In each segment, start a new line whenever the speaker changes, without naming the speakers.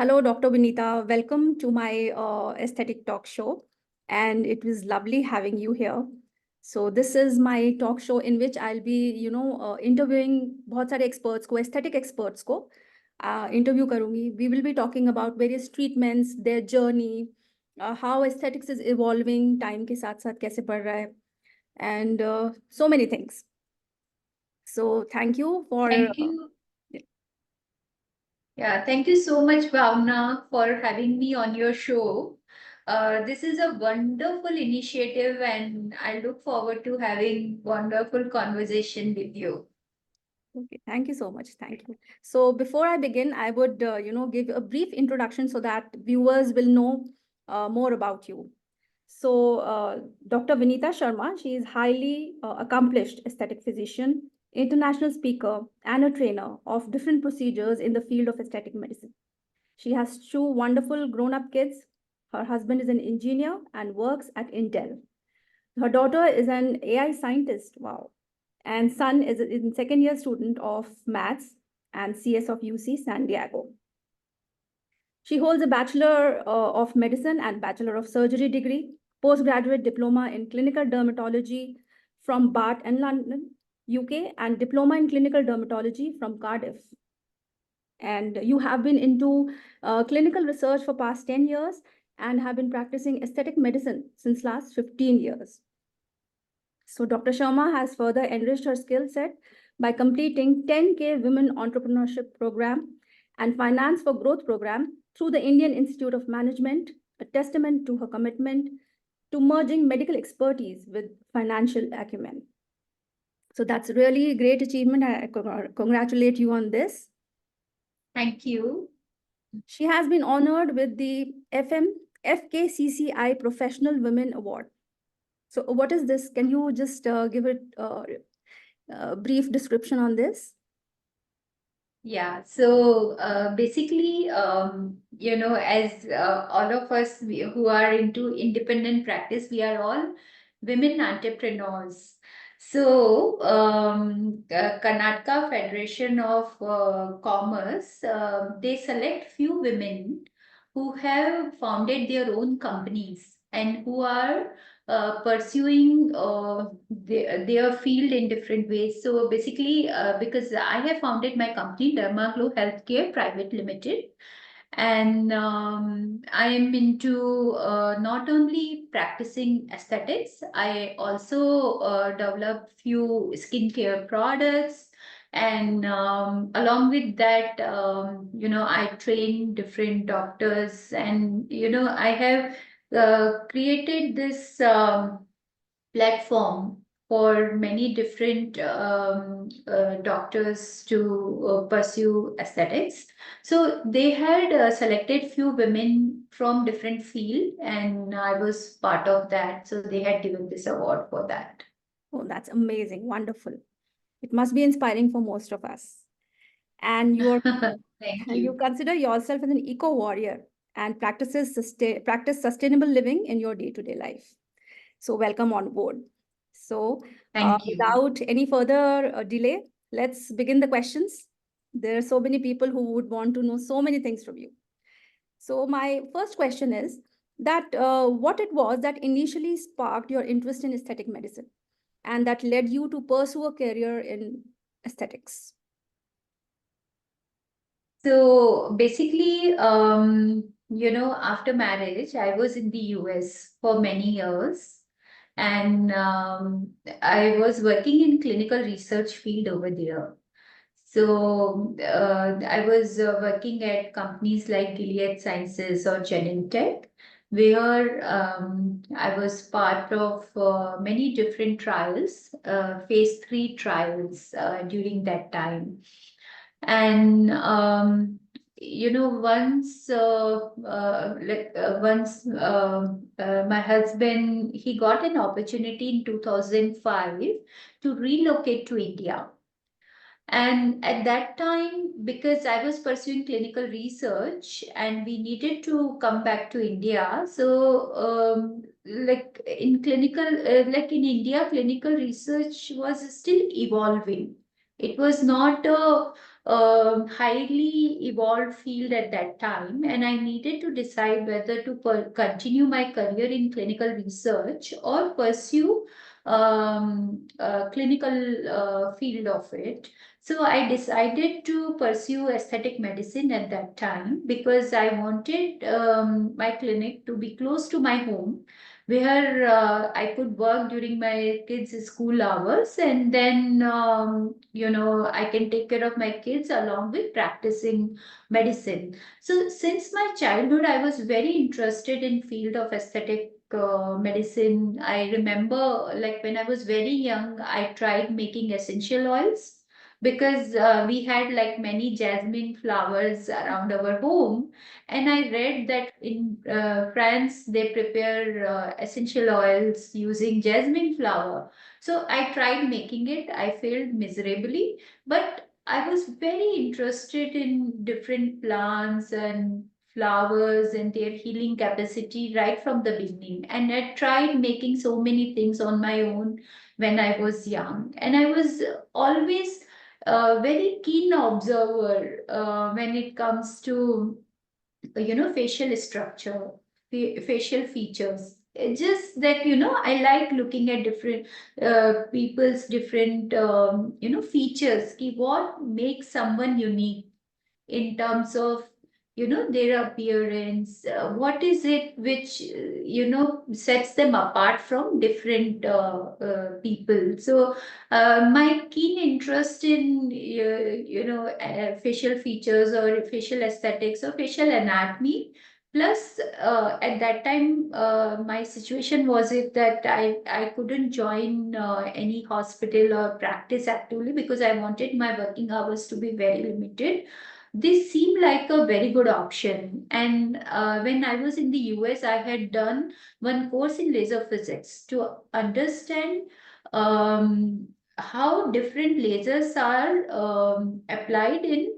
Hello, Dr. Vinita. Welcome to my aesthetic talk show. And it was lovely having you here. So this is my talk show in which I'll be, interviewing बहुत सारे experts को, aesthetic experts को interview करूँगी. We will be talking about various treatments, their journey, how aesthetics is evolving, time के साथ साथ कैसे बढ़ रहा है, and so many things. So thank you for.
Thank you. Yeah, thank you so much, Bhavna, for having me on your show. This is a wonderful initiative, and I look forward to having wonderful conversation with you.
Okay, thank you so much. Thank you. So before I begin, I would, give a brief introduction so that viewers will know more about you. So Dr. Vinita Sharma, she is highly accomplished aesthetic physician, international speaker, and a trainer of different procedures in the field of aesthetic medicine. She has two wonderful grown-up kids. Her husband is an engineer and works at Intel. Her daughter is an AI scientist. Wow. And son is a second year student of maths and CS of UC San Diego. She holds a Bachelor of Medicine and Bachelor of Surgery degree, postgraduate diploma in clinical dermatology from Bart in London, UK, and diploma in clinical dermatology from Cardiff. And you have been into clinical research for past 10 years and have been practicing aesthetic medicine since last 15 years. So Dr. Sharma has further enriched her skill set by completing 10K Women Entrepreneurship Program and Finance for Growth Program through the Indian Institute of Management, a testament to her commitment to merging medical expertise with financial acumen. So that's really a great achievement. I congratulate you on this.
Thank you.
She has been honored with the FKCCI Professional Women Award. So what is this? Can you just give it a brief description on this?
Yeah, so basically, as all of us who are into independent practice, we are all women entrepreneurs. So, Karnataka Federation of Commerce, they select few women who have founded their own companies and who are pursuing their field in different ways. So basically, because I have founded my company, Dermatology Healthcare Private Limited, and I am into not only practicing aesthetics, I also develop few skincare products. And along with that, I train different doctors, and I have created this platform for many different doctors to pursue aesthetics. So they had selected few women from different field, and I was part of that. So they had given this award for that.
Oh, that's amazing. Wonderful. It must be inspiring for most of us. And you
Thank
you
you.
consider yourself as an eco warrior and practice sustainable living in your day-to-day life. So welcome on board. So
Thank you.
without any further delay, let's begin the questions. There are so many people who would want to know so many things from you. So my first question is that what it was that initially sparked your interest in aesthetic medicine and that led you to pursue a career in aesthetics?
So basically, after marriage, I was in the US for many years. And I was working in clinical research field over there. So I was working at companies like Gilead Sciences or Genentech, where I was part of many different trials, phase 3 trials during that time. And once my husband, he got an opportunity in 2005 to relocate to India. And at that time, because I was pursuing clinical research and we needed to come back to India, so like in India, clinical research was still evolving. It was not highly evolved field at that time, and I needed to decide whether to continue my career in clinical research or pursue clinical field of it. So I decided to pursue aesthetic medicine at that time because I wanted my clinic to be close to my home, where I could work during my kids' school hours, and then I can take care of my kids along with practicing medicine. So since my childhood, I was very interested in field of aesthetic medicine. I remember, like when I was very young, I tried making essential oils because we had like many jasmine flowers around our home, and I read that in France they prepare essential oils using jasmine flower. So I tried making it. I failed miserably, but I was very interested in different plants and flowers and their healing capacity right from the beginning. And I tried making so many things on my own when I was young. And I was always a very keen observer when it comes to facial structure, facial features. It's just that I like looking at different people's different features. What makes someone unique in terms of their appearance, what is it which sets them apart from different people. So my keen interest in facial features or facial aesthetics or facial anatomy, plus at that time my situation was it that I couldn't join any hospital or practice actively because I wanted my working hours to be very limited. This seemed like a very good option. And when I was in the US, I had done one course in laser physics to understand how different lasers are applied in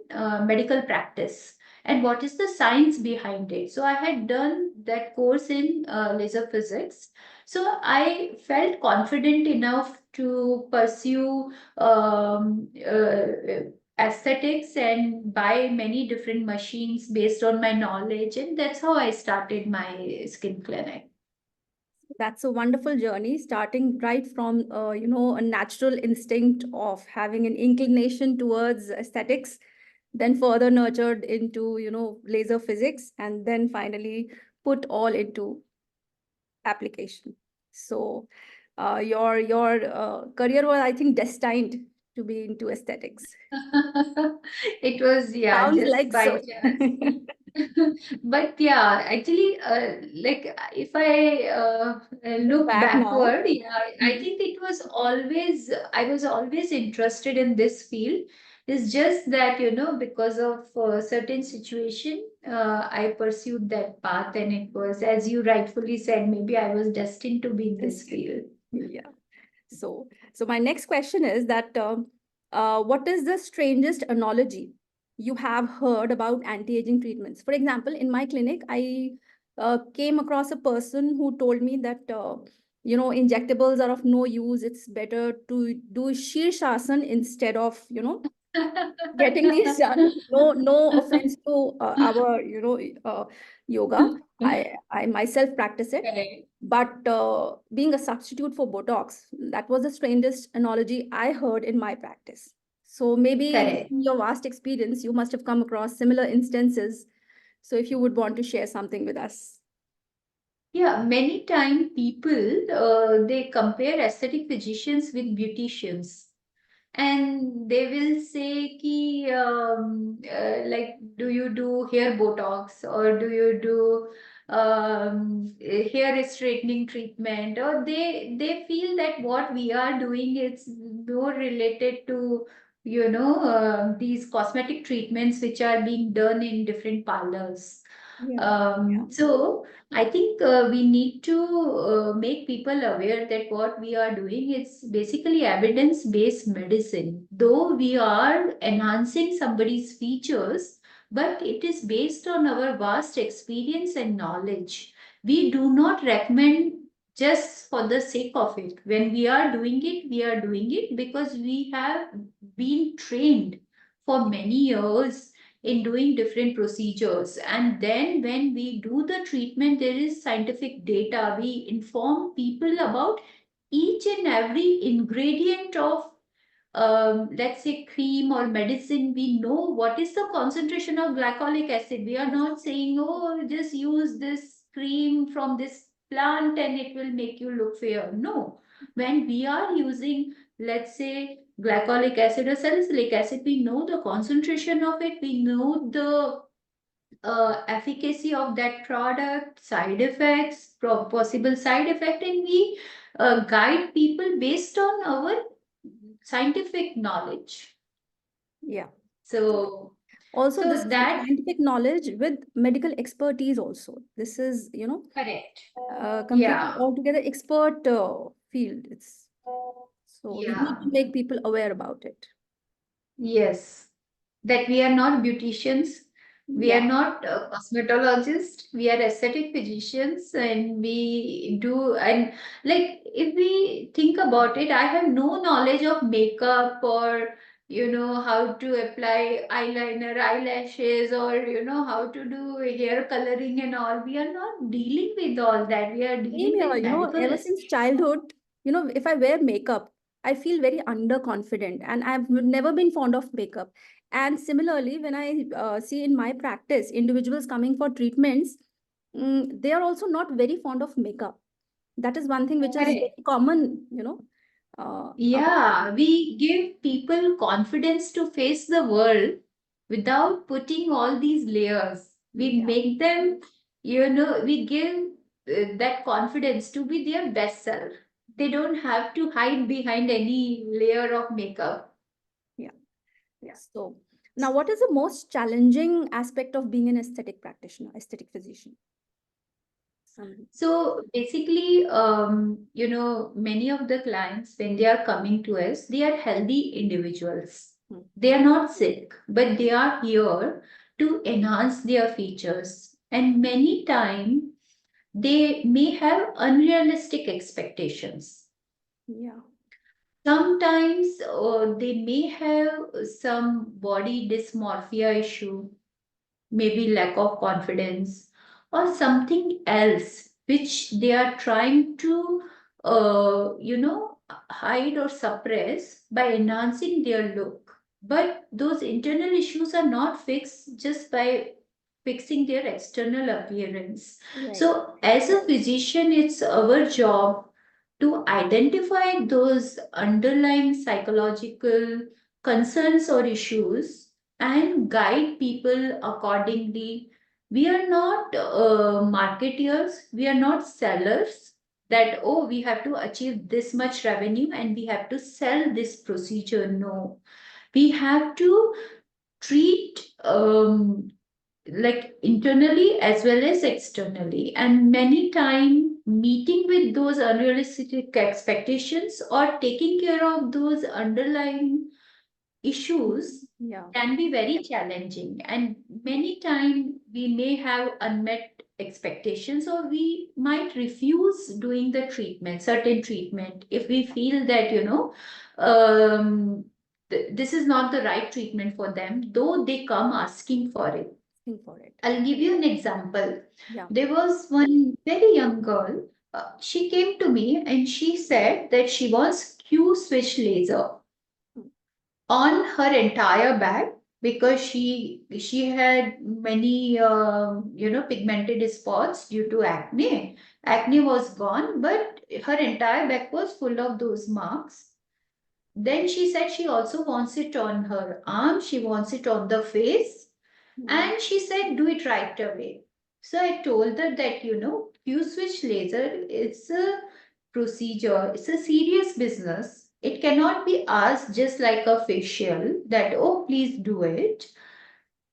medical practice and what is the science behind it. So I had done that course in laser physics. So I felt confident enough to pursue aesthetics and buy many different machines based on my knowledge, and that's how I started my skin clinic.
That's a wonderful journey, starting right from a natural instinct of having an inclination towards aesthetics, then further nurtured into laser physics, and then finally put all into application. So your career was, I think, destined to be into aesthetics.
It was, yeah,
Sounds
just
like
by
so.
chance. But yeah, actually, like if I
Look
look
back now.
backward, yeah, I think it was always, I was always interested in this field. It's just that, because of certain situation, I pursued that path, and it was, as you rightfully said, maybe I was destined to be in this field.
Yeah. So my next question is that what is the strangest analogy you have heard about anti-aging treatments? For example, in my clinic, I came across a person who told me that injectables are of no use. It's better to do Shirshasana instead of getting these done. No offense to our yoga. I myself practice it,
Correct.
but being a substitute for Botox, that was the strangest analogy I heard in my practice. So maybe
Correct.
in your vast experience, you must have come across similar instances. So if you would want to share something with us.
Yeah, many time people they compare aesthetic physicians with beauticians, and they will say ki like, do you do hair botox, or do you do hair straightening treatment, or they feel that what we are doing is more related to these cosmetic treatments which are being done in different parlors.
Yeah. Yeah.
So I think we need to make people aware that what we are doing is basically evidence-based medicine. Though we are enhancing somebody's features, but it is based on our vast experience and knowledge. We do not recommend just for the sake of it. When we are doing it, we are doing it because we have been trained for many years in doing different procedures. And then when we do the treatment, there is scientific data. We inform people about each and every ingredient of let's say cream or medicine. We know what is the concentration of glycolic acid. We are
Yes.
not saying, oh, just use this cream from this plant and it will make you look fair. No. When we are using, let's say, glycolic acid or salicylic acid, we know the concentration of it, we know the efficacy of that product, side effects, possible side effect, and we guide people based on our scientific knowledge.
Yeah.
So,
Also, this
so
is
that
scientific knowledge with medical expertise also. This is,
correct.
completely
Yeah,
altogether expert field. It's so we need
yeah,
to make people aware about it.
yes. That we are not beauticians, we are
Yeah.
not cosmetologists, we are aesthetic physicians, and we do, and like if we think about it, I have no knowledge of makeup or how to apply eyeliner, eyelashes, or how to do hair coloring and all. We are not dealing with all that. We are
Same
dealing
here,
with medical
ever since childhood, if I wear makeup, I feel very underconfident and I've never been fond of makeup. And similarly, when I see in my practice individuals coming for treatments, they are also not very fond of makeup. That is one thing which is
aesthetic.
very common, among
Yeah, we give people confidence to face the world without putting all these layers. We
yeah,
make them, we give that confidence to be their best self. They don't have to hide behind any layer of makeup.
yeah. So now what is the most challenging aspect of being an aesthetic practitioner, aesthetic physician? Um,
So basically, many of the clients, when they are coming to us, they are healthy individuals.
hmm,
They are not sick, but they are here to enhance their features. And many times they may have unrealistic expectations.
yeah,
Sometimes they may have some body dysmorphia issue, maybe lack of confidence, or something else which they are trying to hide or suppress by enhancing their look. But those internal issues are not fixed just by fixing their external appearance.
right.
So as a physician, it's our job to identify those underlying psychological concerns or issues and guide people accordingly. We are not marketeers, we are not sellers that, oh, we have to achieve this much revenue and we have to sell this procedure. No, we have to treat like internally as well as externally, and many time meeting with those unrealistic expectations or taking care of those underlying issues
Yeah,
can be very challenging, and many times we may have unmet expectations, or we might refuse doing the treatment, certain treatment, if we feel that um, this is not the right treatment for them, though they come asking for it.
think for it.
I'll give you an example.
Yeah.
There was one very young girl. She came to me and she said that she wants Q switch laser
Hmm.
on her entire back because she had many pigmented spots due to acne. Acne was gone, but her entire back was full of those marks. Then she said she also wants it on her arm, she wants it on the face,
Hmm.
and she said do it right away. So I told her that Q switch laser is a procedure, it's a serious business. It cannot be asked just like a facial that, oh, please do it.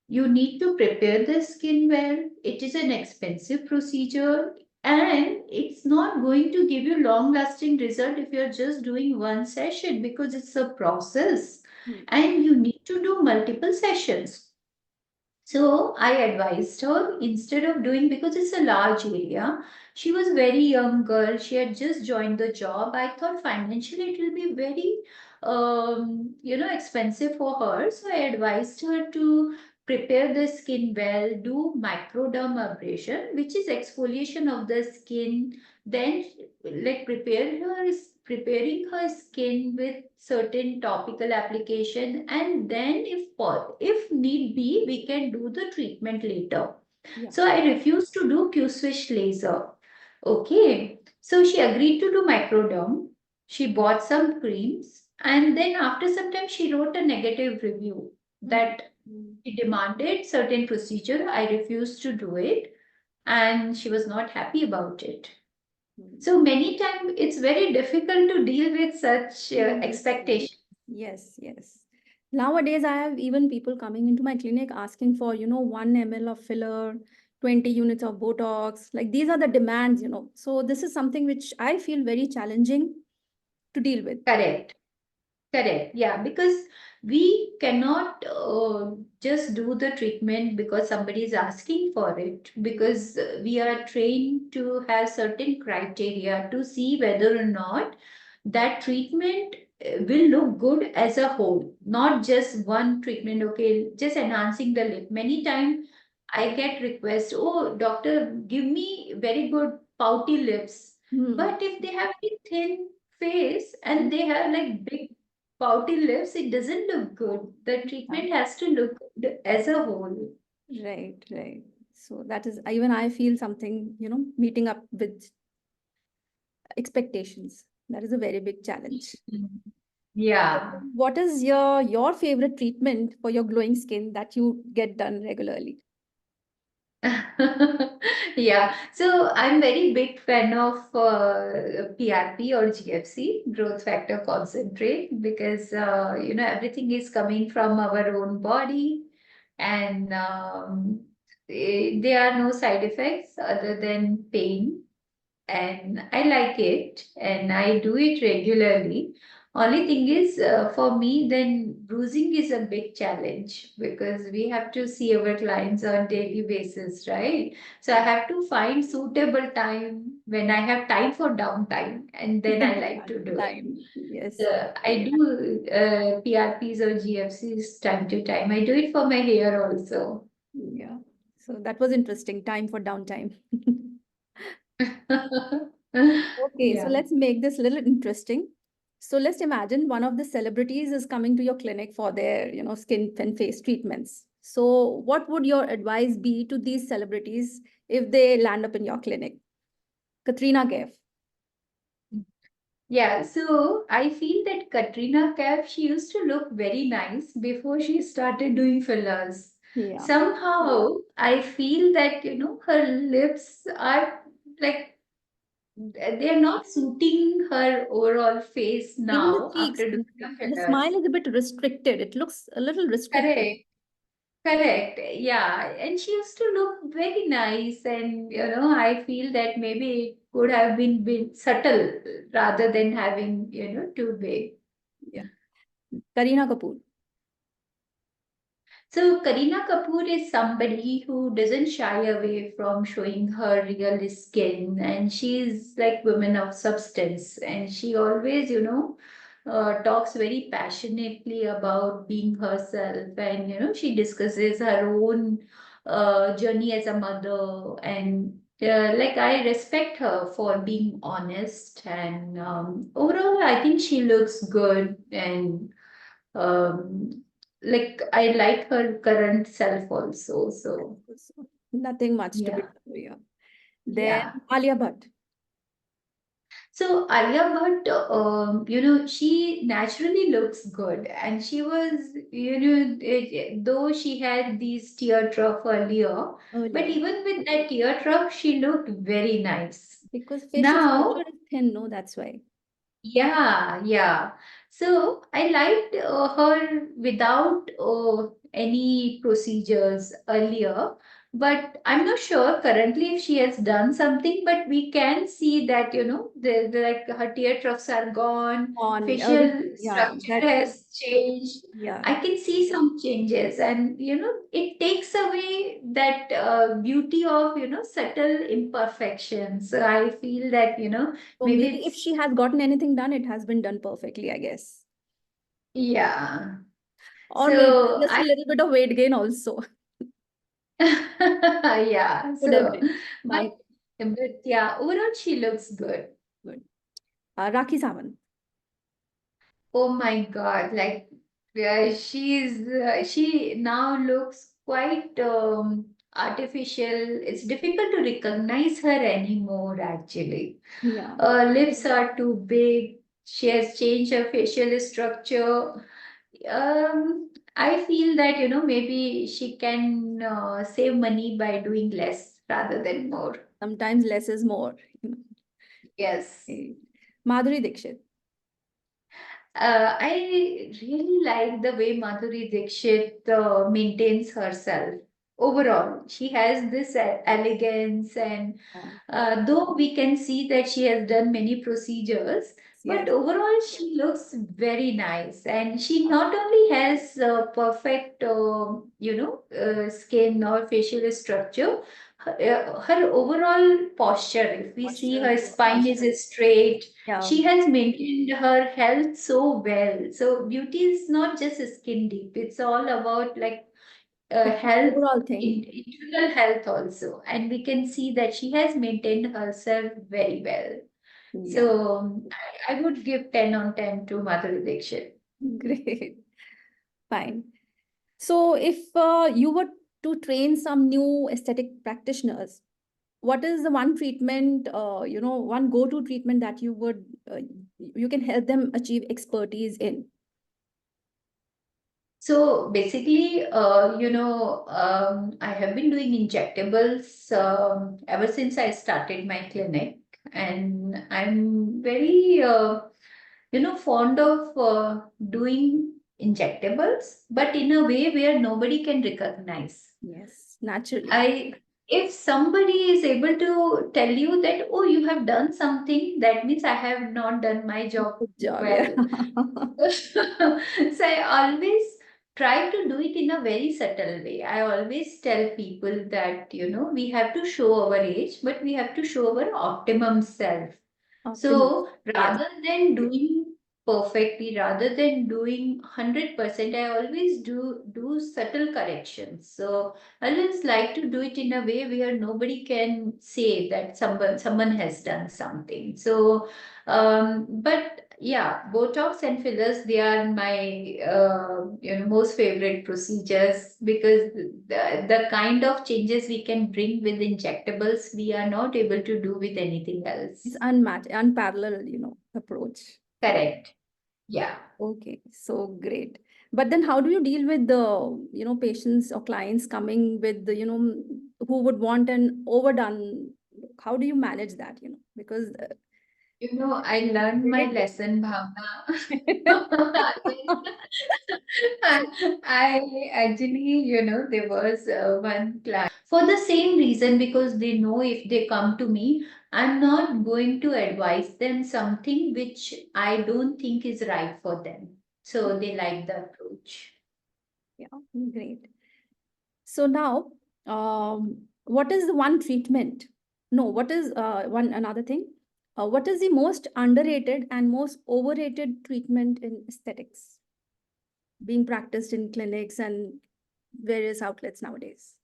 You need to prepare the skin well. It is an expensive procedure and it's not going to give you long lasting result if you're just doing one session, because it's a process
Hmm.
and you need to do multiple sessions. So I advised her, instead of doing, because it's a large area, she was very young girl, she had just joined the job. I thought financially it will be very expensive for her. So I advised her to prepare the skin well, do microdermabrasion, which is exfoliation of the skin, then like preparing her skin with certain topical application, and then if need be, we can do the treatment later.
Yeah.
So I refused to do Q-switch laser. Okay. So she agreed to do microderm. She bought some creams, and then after some time she wrote a negative review
Mm.
that she demanded certain procedure. I refused to do it, and she was not happy about it.
Mm.
So many times it's very difficult to deal with such
Yes,
expectations.
yes, yes. Nowadays, I have even people coming into my clinic asking for, 1 ml of filler, 20 units of Botox. Like these are the demands. So this is something which I feel very challenging to deal with.
Correct. Correct. Yeah, because we cannot just do the treatment because somebody is asking for it, because we are trained to have certain criteria to see whether or not that treatment will look good as a whole, not just one treatment. Okay, just enhancing the lip. Many times I get requests, oh, doctor, give me very good pouty lips.
Hmm.
But if they have a thin face
Hmm.
and they have like big pouty lips, it doesn't look good. The
Yeah.
treatment has to look good as a whole.
Right, right. So that is, even I feel something, meeting up with expectations. That is a very big challenge.
Mm. Yeah.
What is your favorite treatment for your glowing skin that you get done regularly?
Yeah, so I'm very big fan of PRP or GFC, growth factor concentrate, because everything is coming from our own body, and there are no side effects other than pain, and I like it and I do it regularly. Only thing is, for me, then bruising is a big challenge because we have to see our clients on daily basis, right? So I have to find suitable time when I have time for downtime, and then I like to do it.
Time. Yes.
I do PRPs or GFCs time to time. I do it for my hair also.
Yeah. So that was interesting. Time for downtime. Okay, so
Yeah.
let's make this a little interesting. So let's imagine one of the celebrities is coming to your clinic for their, skin and face treatments. So what would your advice be to these celebrities if they land up in your clinic? Katrina Kaif.
Yeah, so I feel that Katrina Kaif, she used to look very nice before she started doing fillers.
Yeah.
Somehow, I feel that, her lips are like, they're not suiting her overall face
Even the
now
cheeks,
after doing the
the
fillers.
smile is a bit restricted. It looks a little restricted.
Correct. Correct. Yeah. And she used to look very nice. And, I feel that maybe it could have been subtle rather than having, too big.
Yeah. Kareena Kapoor.
So Kareena Kapoor is somebody who doesn't shy away from showing her real skin, and she's like women of substance, and she always, talks very passionately about being herself, and she discusses her own journey as a mother, and like I respect her for being honest, and overall I think she looks good, and like I like her current self also. So
So nothing much to be
yeah,
done here. Then
yeah.
Alia Bhatt.
So Alia Bhatt, she naturally looks good, and she was, though she had these tear trough earlier, but
Earlier.
even with that tear trough, she looked very nice.
Because facial
Now,
structure is thin, no, that's why.
yeah, yeah. So I liked her without any procedures earlier, but I'm not sure currently if she has done something. But we can see that like her tear troughs are gone,
On
facial
everything, yeah,
structure
that
has changed.
yeah.
I can see some changes, and it takes away that beauty of subtle imperfections. So I feel that
So
maybe
maybe if
it's
she has gotten anything done, it has been done perfectly, I guess.
Yeah.
Or maybe
So
just a little bit of weight gain also.
yeah.
Could have
So,
been.
but
Fine.
but yeah, overall she looks good.
Good. Rakhi Sawant.
Oh my God, like she now looks quite artificial. It's difficult to recognize her anymore, actually.
Yeah.
Lips are too big. She has changed her facial structure. I feel that, maybe she can save money by doing less rather than more.
Sometimes less is more.
Yes.
Okay. Madhuri Dixit.
I really like the way Madhuri Dixit maintains herself. Overall, she has this elegance, and
Yeah.
though we can see that she has done many procedures, but
Yes.
overall she looks very nice, and she not only has perfect, skin or facial structure. Her overall posture, if we see
Posture.
her spine
Posture.
is straight,
Yeah.
she has maintained her health so well. So beauty is not just skin deep. It's all about like
It's an
health,
overall thing.
internal health also. And we can see that she has maintained herself very well.
Yeah.
So I would give 10 on 10 to Madhuri Dixit.
Great. Fine. So if you were to train some new aesthetic practitioners, what is the one treatment, one go-to treatment that you can help them achieve expertise in?
So basically, I have been doing injectables ever since I started my clinic, and I'm very, fond of doing injectables, but in a way where nobody can recognize.
Yes, naturally.
I, if somebody is able to tell you that, oh, you have done something, that means I have not done my job
Good job. Yeah.
well. So I always try to do it in a very subtle way. I always tell people that, we have to show our age, but we have to show our optimum self.
Optimum.
So
Yes.
rather than doing perfectly, rather than doing 100%, I always do subtle corrections. So I always like to do it in a way where nobody can say that someone has done something. So, but yeah, Botox and fillers, they are my most favorite procedures, because the kind of changes we can bring with injectables, we are not able to do with anything
It's
else.
unmatched, unparalleled, approach. Yeah.
Correct. Yeah.
Okay, so great. But then how do you deal with the, patients or clients coming with the, who would want an overdone look? How do you manage that, Because
I learned my
very
lesson, Bhavna.
good.
I actually, there was one client for the same reason, because they know if they come to me, I'm not going to advise them something which I don't think is right for them. So they like the approach.
Yeah, great. So now, what is the one treatment? No, what is one another thing? What is the most underrated and most overrated treatment in aesthetics being practiced in clinics and various outlets nowadays?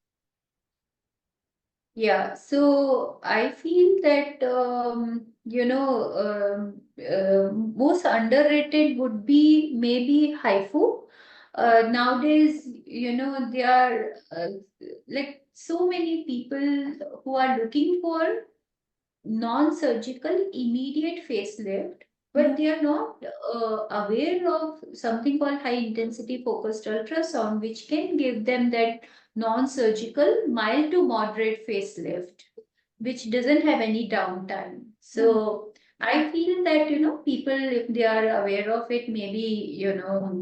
Yeah, so I feel that most underrated would be maybe haifu. Nowadays, there are like so many people who are looking for non-surgical immediate facelift,
Yeah.
but they are not aware of something called high intensity focused ultrasound, which can give them that non-surgical mild to moderate facelift, which doesn't have any downtime.
Yeah.
So I feel that, people, if they are aware of it, maybe,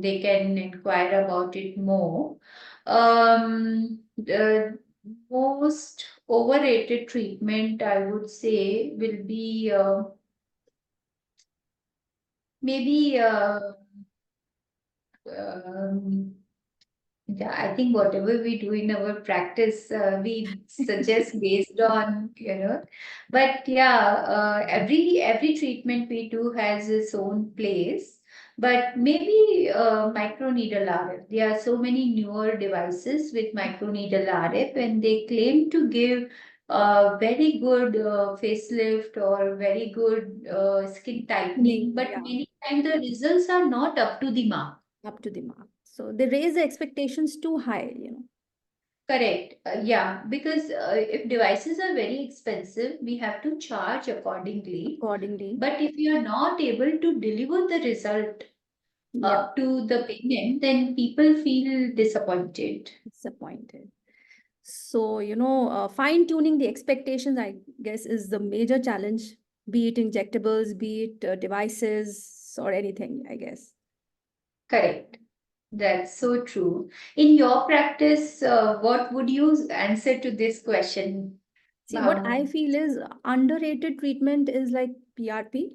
they can inquire about it more. The most overrated treatment, I would say, will be maybe um, yeah, I think whatever we do in our practice, we suggest based on, but yeah, every treatment we do has its own place. But maybe microneedle RF. There are so many newer devices with microneedle RF, and they claim to give very good facelift or very good skin tightening, but
Yeah,
many times the results are not up to the mark.
up to the mark. So they raise the expectations too high.
Correct. Yeah, because if devices are very expensive, we have to charge accordingly.
Accordingly.
But if you are not able to deliver the result
Yeah,
up to the payment, then people feel disappointed.
disappointed. So, fine tuning the expectations, I guess, is the major challenge, be it injectables, be it devices or anything, I guess.
Correct. That's so true. In your practice, what would you answer to this question,
See, what I
Bhavna?
feel is underrated treatment is like PRP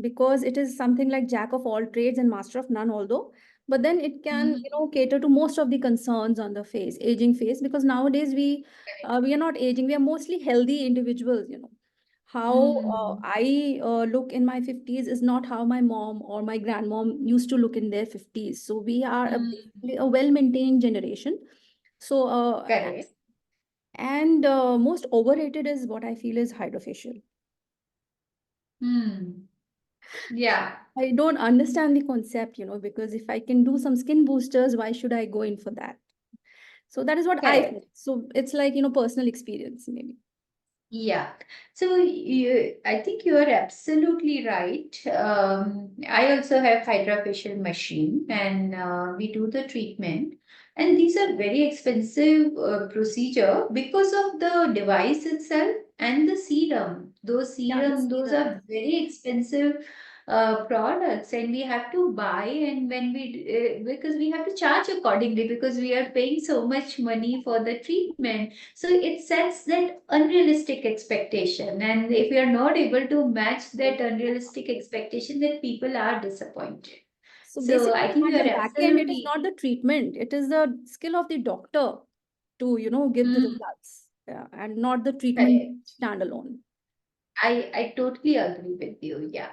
because it is something like jack of all trades and master of none, although, but then it can,
Mhm.
cater to most of the concerns on the face, aging face, because nowadays we are not aging, we are mostly healthy individuals. How
Mm,
I look in my 50s is not how my mom or my grandmom used to look in their 50s. So we are
mm,
basically a well-maintained generation. So,
correct.
and most overrated is what I feel is hydrofacial.
Hmm. Yeah,
I don't understand the concept, because if I can do some skin boosters, why should I go in for that? So that is what I feel.
correct.
So it's like, personal experience, maybe.
Yeah. So I think you are absolutely right. I also have hydrofacial machine and we do the treatment. And these are very expensive procedure because of the device itself and the serum.
Yeah, the
Those
serum.
are very expensive products and we have to buy and when because we have to charge accordingly because we are paying so much money for the treatment, so it sets that unrealistic expectation. And if we are not able to match that unrealistic expectation, then people are disappointed.
So
So
basically,
I think
at
you
the
are
back end, it is
absolutely
not the treatment, it is the skill of the doctor to, give the
hmm,
results, yeah, and not the treatment
correct.
standalone.
I totally agree with you. Yeah.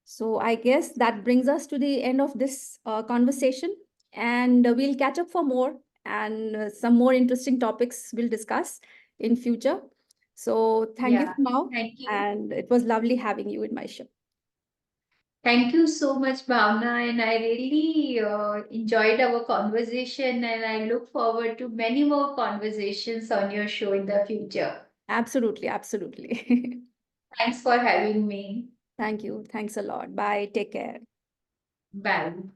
So I guess that brings us to the end of this conversation, and we'll catch up for more and some more interesting topics we'll discuss in future. So thank you
Yeah.
for now,
Thank you.
and it was lovely having you in my show.
Thank you so much, Bhavna. And I really enjoyed our conversation and I look forward to many more conversations on your show in the future.
Absolutely, absolutely.
Thanks for having me.
Thank you. Thanks a lot. Bye. Take care.
Bye.